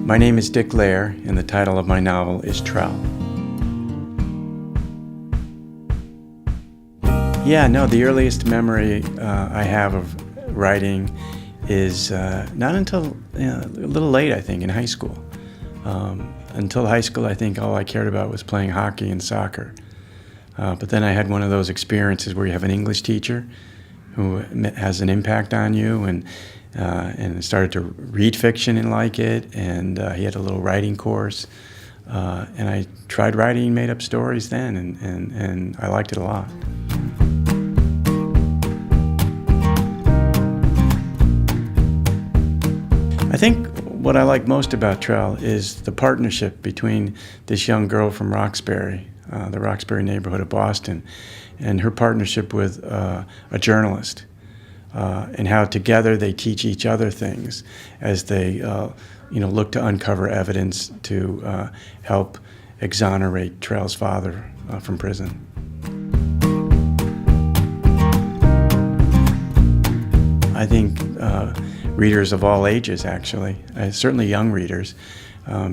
My name is Dick Lair, and the title of my novel is Trell. Yeah, no, the earliest memory I have of writing is not until a little late, I think, in high school. Until high school, I think all I cared about was playing hockey and soccer. But then I had one of those experiences where you have an English teacher who has an impact on you, and started to read fiction and like it, and he had a little writing course, and I tried writing made-up stories then, and I liked it a lot. I think what I like most about Trell is the partnership between this young girl from Roxbury, the Roxbury neighborhood of Boston, and her partnership with a journalist, and how together they teach each other things as they look to uncover evidence to help exonerate Trell's father from prison. I think readers of all ages, actually, certainly young readers,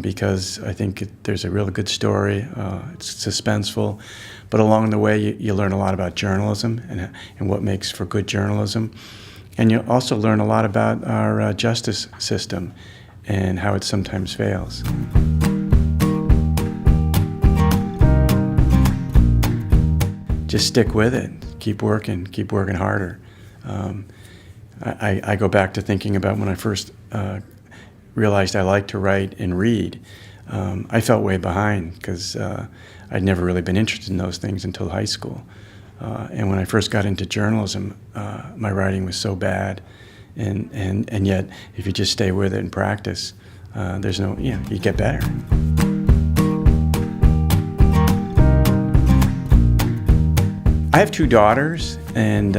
because I think there's a really good story. It's suspenseful, but along the way you learn a lot about journalism and what makes for good journalism. And you also learn a lot about our justice system and how it sometimes fails. Just stick with it. Keep working harder. I go back to thinking about when I first realized I liked to write and read. I felt way behind because I'd never really been interested in those things until high school. And when I first got into journalism, my writing was so bad. And yet, if you just stay with it and practice, you get better. I have two daughters, and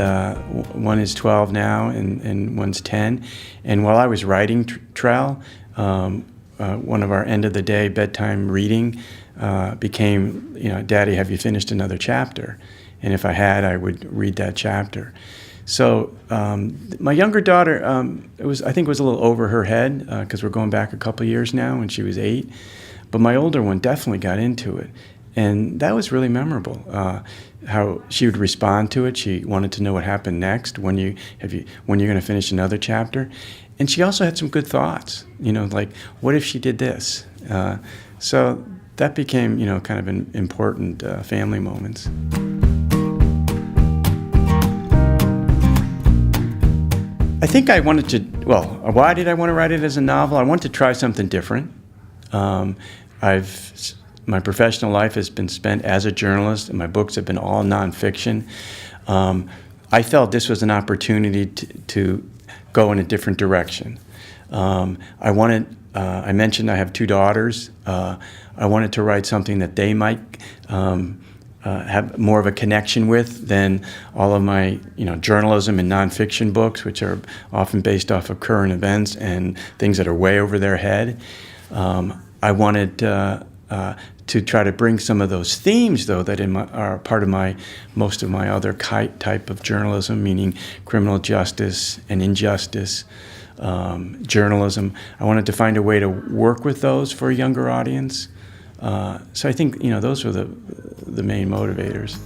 one is 12 now, and one's 10. And while I was writing Trell, one of our end-of-the-day bedtime reading became, Daddy, have you finished another chapter? And if I had, I would read that chapter. So my younger daughter, I think it was a little over her head, because we're going back a couple years now, when she was 8. But my older one definitely got into it. And that was really memorable, how she would respond to it. She wanted to know what happened next, when you're going to finish another chapter. And she also had some good thoughts, like, what if she did this? So that became, kind of an important family moments. I think I wanted to, why did I want to write it as a novel? I wanted to try something different. My professional life has been spent as a journalist, and my books have been all nonfiction. I felt this was an opportunity to go in a different direction. I mentioned I have two daughters. I wanted to write something that they might have more of a connection with than all of my journalism and nonfiction books, which are often based off of current events and things that are way over their head. I wanted to try to bring some of those themes, though, that are part of most of my other type of journalism, meaning criminal justice and injustice, journalism. I wanted to find a way to work with those for a younger audience. So I think those were the main motivators.